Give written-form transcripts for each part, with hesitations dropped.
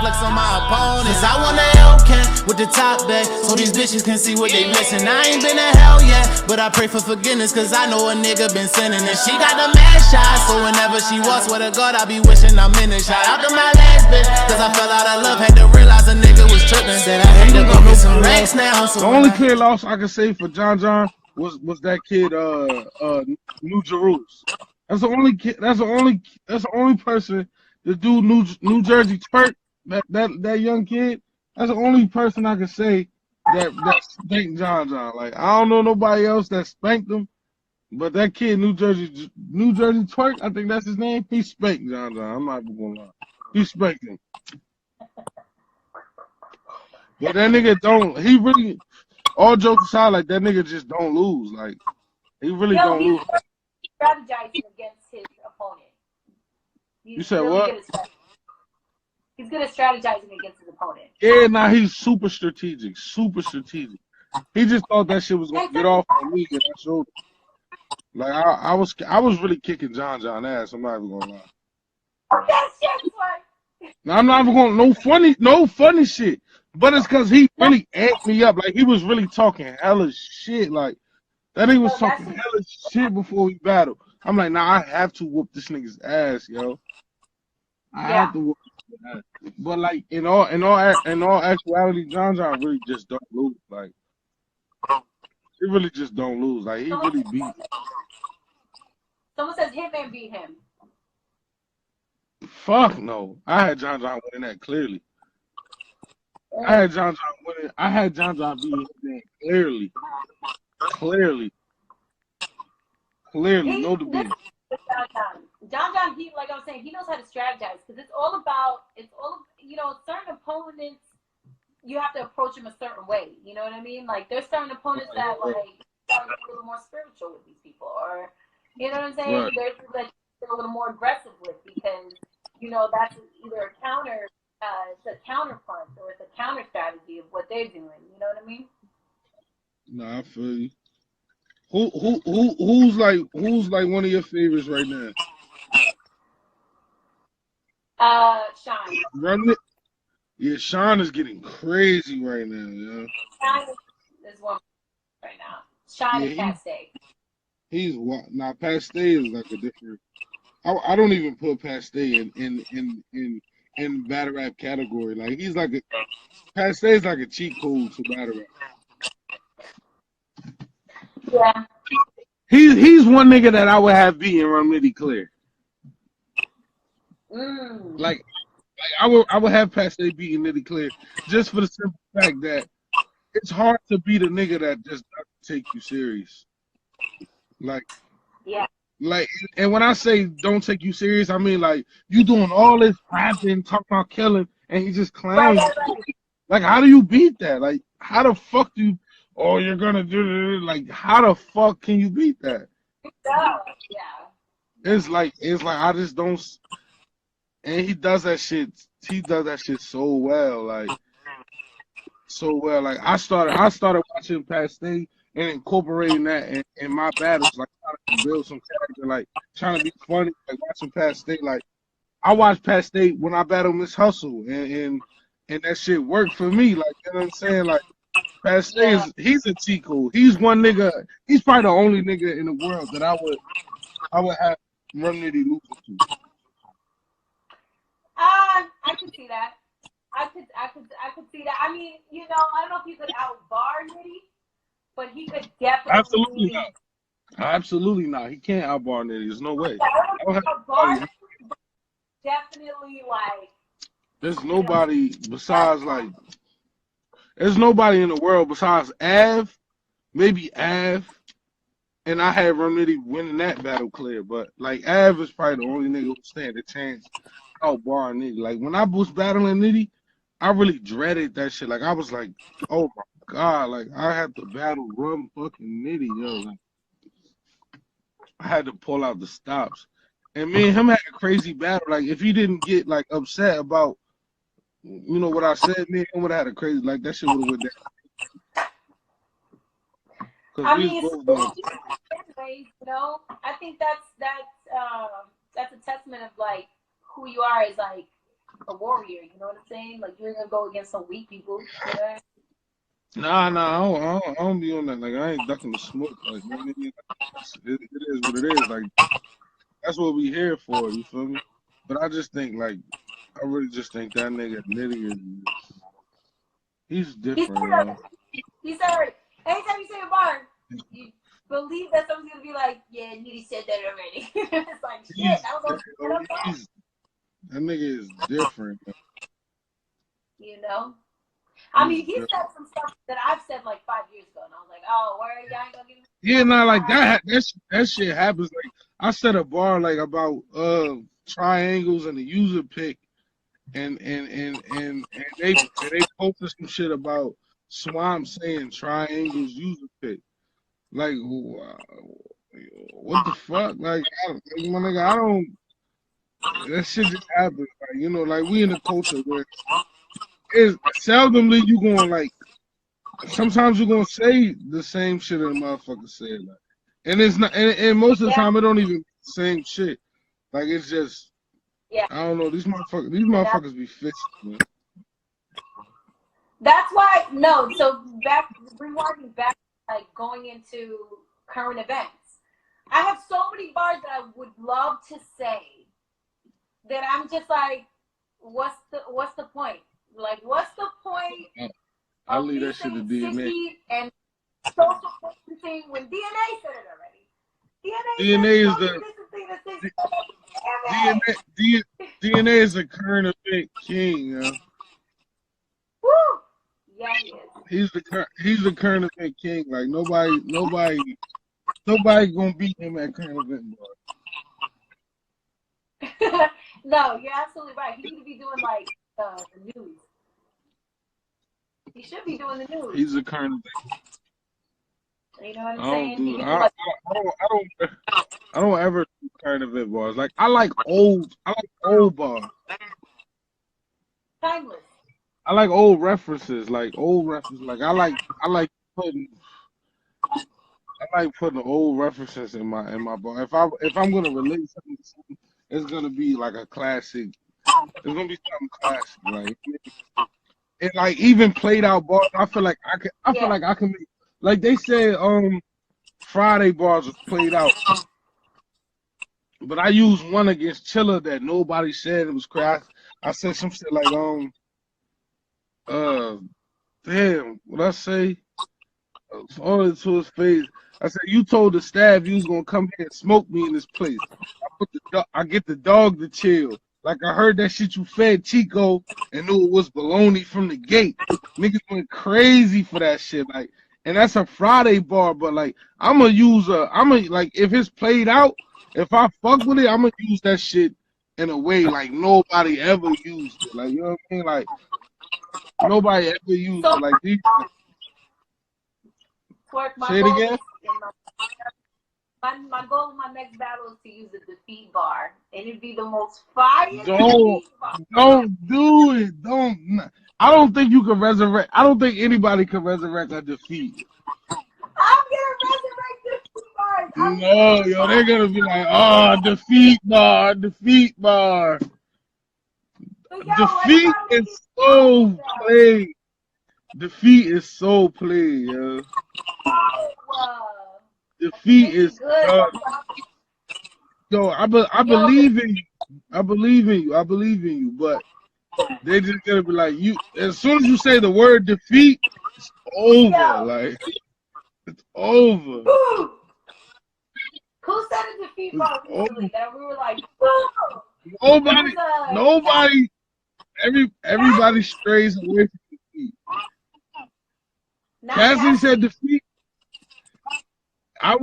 flex on my opponents. I want a Hellcat with the top back, so these bitches can see what they missing. I ain't been to hell yet, but I pray for forgiveness, cause I know a nigga been sinning. And she got the mad shot, so whenever she walks with a God, I be wishing I'm in it. Shout out to my last bitch, cause I fell out of love, had to realize a nigga was tripping. Said I had to go get some racks now. So the only clear loss I can say for John was that kid New Jerusalem. That's the only kid. That's the only person. The dude New Jersey Twork, that young kid. That's the only person I can say that spanked John. Like I don't know nobody else that spanked him, but that kid New Jersey Twork, I think that's his name. He spanked John. I'm not even gonna lie. He spanked him. But that nigga don't. He really. All jokes aside, like that nigga just don't lose. Like he really don't lose. He's strategizing against his opponent. You said what? He's good at strategizing against his opponent. Yeah, nah, he's super strategic. Super strategic. He just thought that shit was gonna get off on me, and I showed him. Like I was really kicking John ass. I'm not even gonna lie. Now, I'm not even gonna no funny shit. But it's cause he really amped me up. Like he was really talking hella shit. Like that nigga was talking hella shit before we battled. I'm like, nah, I have to whoop this nigga's ass, yo. I have to whoop his ass. But like in all actuality, John really just don't lose. Like he really just don't lose. Like he really beat. Someone says Hitman beat him. Fuck no. I had John winning that clearly. I had John winning. I had John beating him clearly. Clearly, no debate. John, he, like I was saying, he knows how to strategize because it's all about, certain opponents, you have to approach them a certain way. You know what I mean? Like there's certain opponents that like are a little more spiritual with these people, or you know what I'm saying? Right. There's people that you're a little more aggressive with because that's either a counter. It's a counterpunch or it's a counter strategy of what they're doing. You know what I mean? Nah, I feel you. Who's like one of your favorites right now? Sean. Run it. Yeah, Sean is getting crazy right now, yeah. Sean is one right now. Sean and Paste. He's what? Now Paste is like a different. I don't even put Paste in battle rap category. Like he's like Paste is like a cheat code to battle rap. Yeah. He's one nigga that I would have beaten Run Nitty clear. Like I would have Paste beating Nitty clear just for the simple fact that it's hard to beat a nigga that just doesn't take you serious. Like yeah. Like, and when I say don't take you serious, I mean like you doing all this rapping, talking about killing, and he just clowns. Right. Like, how do you beat that? Like, how the fuck do you? Oh, you're gonna do it. Like, how the fuck can you beat that? Yeah. It's like I just don't. And he does that shit. He does that shit so well. Like, so well. Like I started watching Paste and incorporating that in my battles, like trying to build some character, like trying to be funny, like watching Paste. Like I watched Paste when I battled Miss Hustle, and that shit worked for me. Like you know what I'm saying? Like Paste he's a cheat code. He's one nigga. He's probably the only nigga in the world that I would have Run Nitty lose to. I could see that. I could see that. I mean, I don't know if you could outbar Nitty. But he could definitely. Absolutely not. Absolutely not. He can't outbar Nitty. There's no way. Definitely, like. There's nobody besides, like. There's nobody in the world besides Av, maybe Av, and I had Run Nitty winning that battle clear. But, like, Av is probably the only nigga who stand a chance outbar Nitty. Like, when I was battling Nitty, I really dreaded that shit. Like, I was like, oh my God, like I had to battle Run fucking Nitty, yo. Like, I had to pull out the stops. And me and him had a crazy battle. Like if he didn't get like upset about what I said, me and him would have had a crazy that shit would have went down. I mean, anyways, I think that's a testament of like who you are as like a warrior. You know what I'm saying? Like you're gonna go against some weak people. You know? Nah, I don't be on that. Like I ain't ducking the smoke. Like you know what I mean? It is what it is. Like that's what we here for. You feel me? But I just think like I really just think that nigga Nitty he's different, yo. He said, anytime you say a bar, you believe that someone's gonna be like, yeah, Nitty said that already. It's like shit. I was That nigga is different. you know. I mean, he Different. said some stuff that I've said like 5 years ago, and I was like, oh, where y'all ain't gonna give me. Yeah, nah, like that shit happens. Like I set a bar like about triangles and the user pick, and they posted some shit about Swamp saying triangles user pick. Like what the fuck? Like my nigga, I don't. That shit just happens. Like you know, like we in a culture where it's seldomly you going like. Sometimes you're gonna say the same shit that a motherfucker said, like, and it's not, and most of the time it don't even be the same shit. Like it's just, I don't know. These motherfuckers be fishing, man. That's why So rewinding back, like going into current events, I have so many bars that I would love to say that I'm just like, what's the point? Like, what's the point? I leave that shit to DNA. And social distancing when DNA said it already. DNA is DNA is a current event king. Woo! Yeah, he is. He's the current event king. Like nobody gonna beat him at current event bar. No, you're absolutely right. He need to be doing like the news. He should be doing the news. He's a current. You know what I'm saying? I don't ever do current event bars. Like I like old bars. Timeless. I like old references. Like I like putting old references in my bar. If I'm gonna relate something to something, it's gonna be like a classic. It's gonna be something classic, like. And like even played out bars, I feel like I can make, like they said Friday bars was played out. But I used one against Chiller that nobody said it was crazy. I said some shit like damn, what I say? Only to his face. I said, you told the staff you was gonna come here and smoke me in this place. I get the dog to chill. Like I heard that shit you fed Chico and knew it was baloney from the gate. Niggas went crazy for that shit. Like, and that's a Friday bar, but like I'ma like if it's played out, if I fuck with it, I'ma use that shit in a way like nobody ever used it. Like you know what I mean? Like nobody ever used it like these. Say it again. My goal in my next battle is to use a defeat bar, and it'd be the most fire. Don't do it. Don't. I don't think you can resurrect. I don't think anybody can resurrect a defeat. I'm gonna resurrect defeat bars. No, yo, they're gonna be like, oh, defeat bar. Defeat is so played. Defeat is so played, yo. Defeat is yo. I believe in you. I believe in you. But they just gonna be like you. As soon as you say the word defeat, it's over. Like it's over. Who said a defeat bar recently that we were like, nobody. Everybody strays away from defeat. Cassidy said defeat. I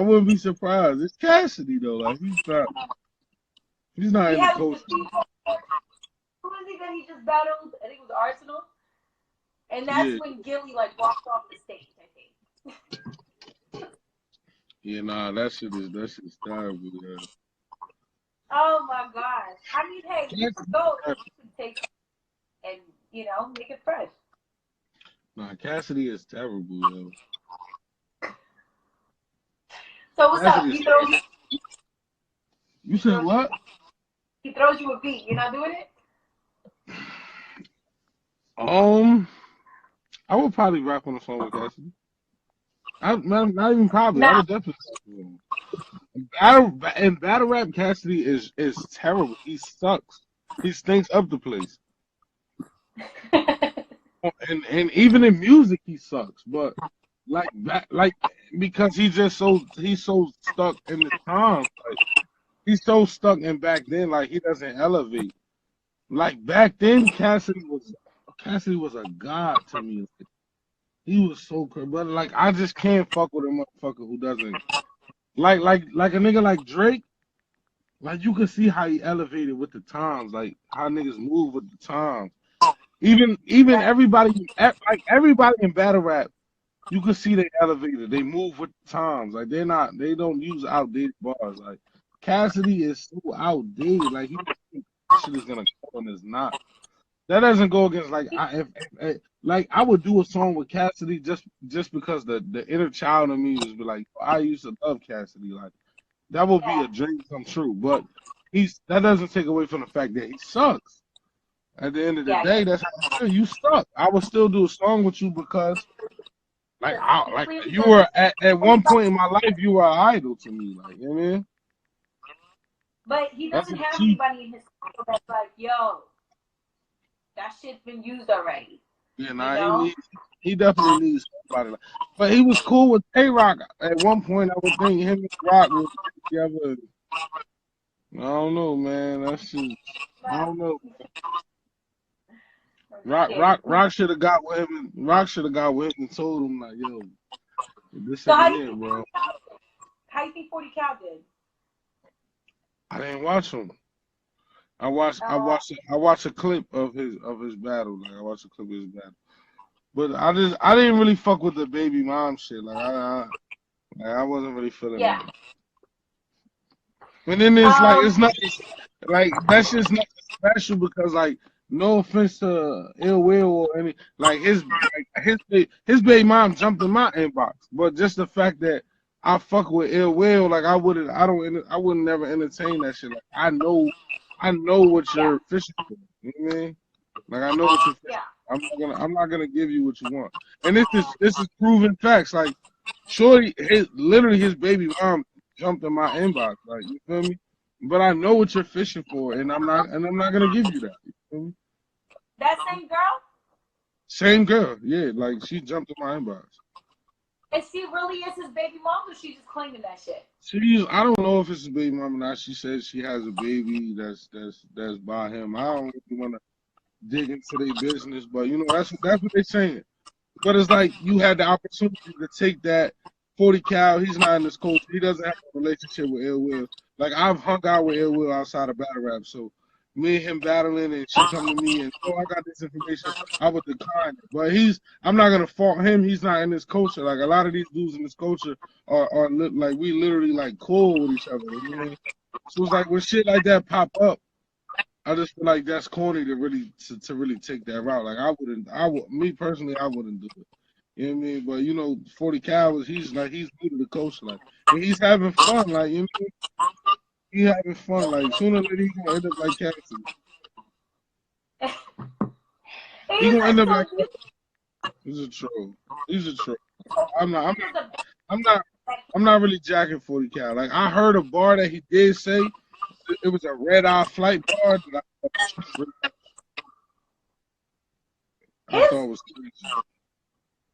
wouldn't be surprised. It's Cassidy though. Like he's not in the coach. Who is he that he just battled? I think it was Arsenal. And that's when Gilly like walked off the stage, I think. Yeah, nah, that shit is terrible, yeah. Oh my gosh. I mean, hey, you can go and you can take it and make it fresh. Nah, Cassidy is terrible, yo. So what's up? You said what? He throws you a beat. You're not doing it? I would probably rap on a song with Cassidy. Not even probably. I Nah. would definitely. Battle rap Cassidy is terrible. He sucks. He stinks up the place. And even in music he sucks. But like because he's so stuck in the times. Like he's so stuck in back then. Like he doesn't elevate. Like back then Cassidy was a god to me. He was so crazy. But like I just can't fuck with a motherfucker who doesn't like a nigga like Drake. Like you can see how he elevated with the times, like how niggas move with the times. Even everybody in battle rap, you can see they elevated. They move with the times. Like they don't use outdated bars. Like Cassidy is so outdated. Like he shit is gonna come and it's not. That doesn't go against like I would do a song with Cassidy just because the inner child in me was be like I used to love Cassidy. Like that would be a dream come true. But that doesn't take away from the fact that he sucks. At the end of the day, that's how I feel. You suck. I would still do a song with you because like you were at one point in my life you were an idol to me. Like you know what I mean? But he doesn't have anybody in his circle that's like, yo, that shit's been used already. Yeah, he definitely needs somebody. But he was cool with Twork at one point. I would think him and Rock would together. I don't know, man. That's just I don't know. Rock should have got with him. Rock should have got with him and told him like, yo, this ain't it, bro. How you think 40 Cal did? I didn't watch him. I watched a clip of his battle. Like I watched a clip of his battle. But I didn't really fuck with the baby mom shit. Like I wasn't really feeling it. And then it's like it's not like that's just not special because like no offense to Ill Will or any like his baby mom jumped in my inbox. But just the fact that I fuck with Ill Will, like I wouldn't never entertain that shit. Like I know what you're fishing for. You know what I mean? Like I know what you're fishing. I'm not gonna give you what you want. And this is proven facts. Like Shorty, literally his baby mom jumped in my inbox. Like you feel me? But I know what you're fishing for, and I'm not gonna give you that. You feel me? That same girl? Same girl, yeah. Like she jumped in my inbox. And she really is his baby mom, or she just claiming that shit? I don't know if it's a baby mom or not. She says she has a baby that's by him. I don't really want to dig into their business, but you know that's what they're saying. But it's like you had the opportunity to take that 40 Cal. He's not in this culture. He doesn't have a relationship with Ill Will. Like I've hung out with Ill Will outside of battle rap, so me and him battling and she come to me and I got this information, I would decline it. But I'm not gonna fault him. He's not in this culture. Like a lot of these dudes in this culture are like we literally like cool with each other. You know? So it's like when shit like that pop up, I just feel like that's corny to really take that route. Like me personally, I wouldn't do it. You know what I mean? But you know, 40 Cal he's new to the culture, like and he's having fun, like you know. He having fun, like sooner or later he's gonna end up like Cassidy. He's gonna end up like he's a troll. He's a troll. I'm not really jacking 40 Cal. Like I heard a bar that he did say it was a red eye flight bar that I thought was crazy.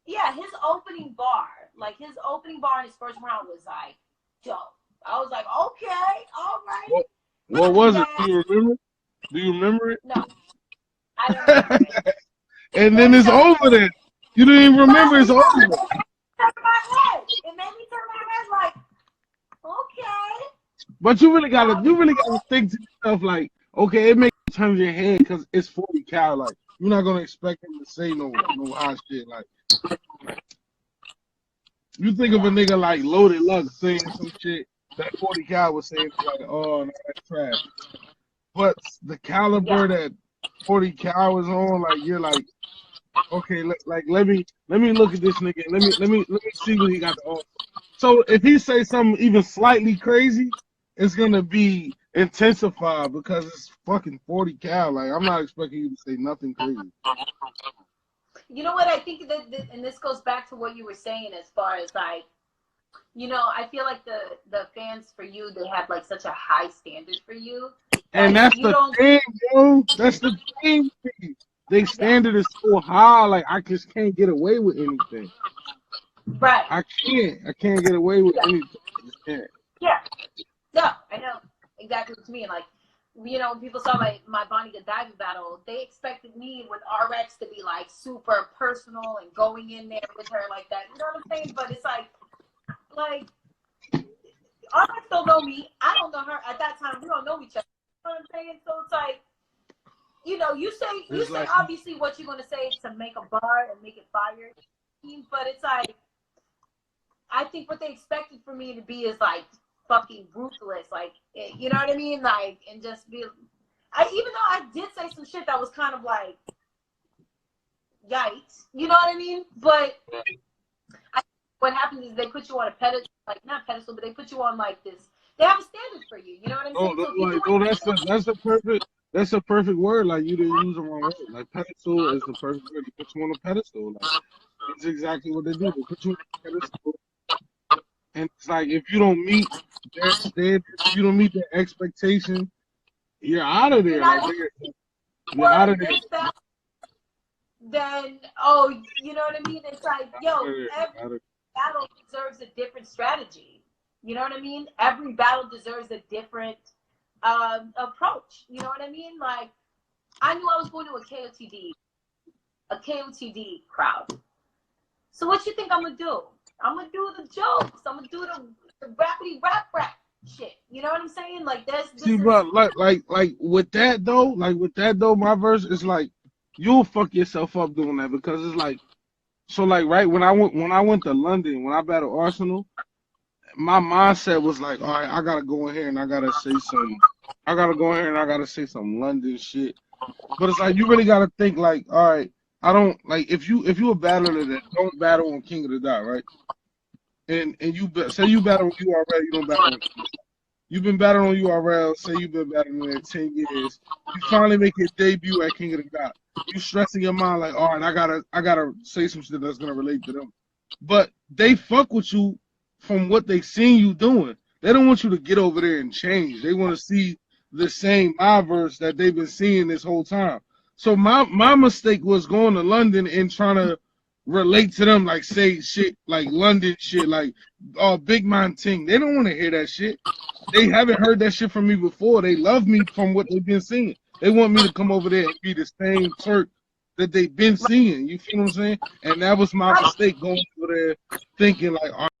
Yeah, his opening bar in his first round was like dope. I was like, okay, all right. What was it? Do you remember? Do you remember it? No, I don't remember it. And then it's over then. You didn't even remember it's over. It made me turn my head like, okay. But you really gotta think to yourself like, okay, it makes you turn your head because it's 40 Cal. Like you're not gonna expect him to say no hot shit. Like you think of a nigga like Loaded Lux saying some shit that 40 Cal was saying, like, oh, no, that's trash. But the caliber that 40 Cal is on, like, you're like, okay, let me look at this nigga. Let me see what he got to offer. So if he say something even slightly crazy, it's gonna be intensify because it's fucking 40 cal. Like, I'm not expecting you to say nothing crazy. You know what I think that, and this goes back to what you were saying as far as like, you know, I feel like the fans for you, they have like such a high standard for you. And that's the thing, bro. That's the thing. Their standard is so high, like I just can't get away with anything. Right. I can't get away with anything. I just can't. Yeah. No, I know exactly what you mean. Like, you know, when people saw my Bonnie Godiva battle, they expected me with RX to be like super personal and going in there with her like that. You know what I'm saying? But it's like RX don't know me. I don't know her. At that time, we don't know each other. You know what I'm saying? So it's like, you know, you say like, obviously what you're gonna say to make a bar and make it fire, but it's like, I think what they expected for me to be is like fucking ruthless, like, you know what I mean, like, and just be. Even though I did say some shit that was kind of like, yikes, you know what I mean, but what happens is they put you on a pedestal, like not pedestal, but they put you on like this. They have a standard for you. You know what I'm saying? That's a perfect word. Like, you didn't use the wrong word. Like, pedestal is the perfect word. They put you on a pedestal. Like, that's exactly what they do. They put you on a pedestal. And it's like, if you don't meet their standards, if you don't meet their expectation, you're out of there. You're out of there. Then, you know what I mean? It's like, every battle deserves a different strategy. You know what I mean? Every battle deserves a different approach. You know what I mean? Like, I knew I was going to a KOTD crowd. So what you think I'm gonna do? I'm gonna do the jokes. I'm gonna do the rappity rap shit. You know what I'm saying? Like, but like with that though, Myverse is like, you'll fuck yourself up doing that, because it's like, so like, right, when I went to London, when I battled Arsenal, my mindset was like, all right, I gotta go in here and I gotta say some London shit. But it's like, you really gotta think like, all right, I don't like, if you a battler that don't battle on King of the Dot, right? And you say you battle on URL, you don't battle on King. You've been battling on URL, say you've been battling there 10 years. You finally make your debut at King of the Dot. You stressing your mind like, all right, I gotta say some shit that's gonna relate to them. But they fuck with you from what they seen you doing. They don't want you to get over there and change. They want to see the same Myverse that they've been seeing this whole time. So my mistake was going to London and trying to relate to them, like say shit like London shit, like Big Man Ting. They don't want to hear that shit. They haven't heard that shit from me before. They love me from what they've been seeing. They want me to come over there and be the same Twork that they've been seeing. You feel what I'm saying? And that was my mistake, going over there thinking like,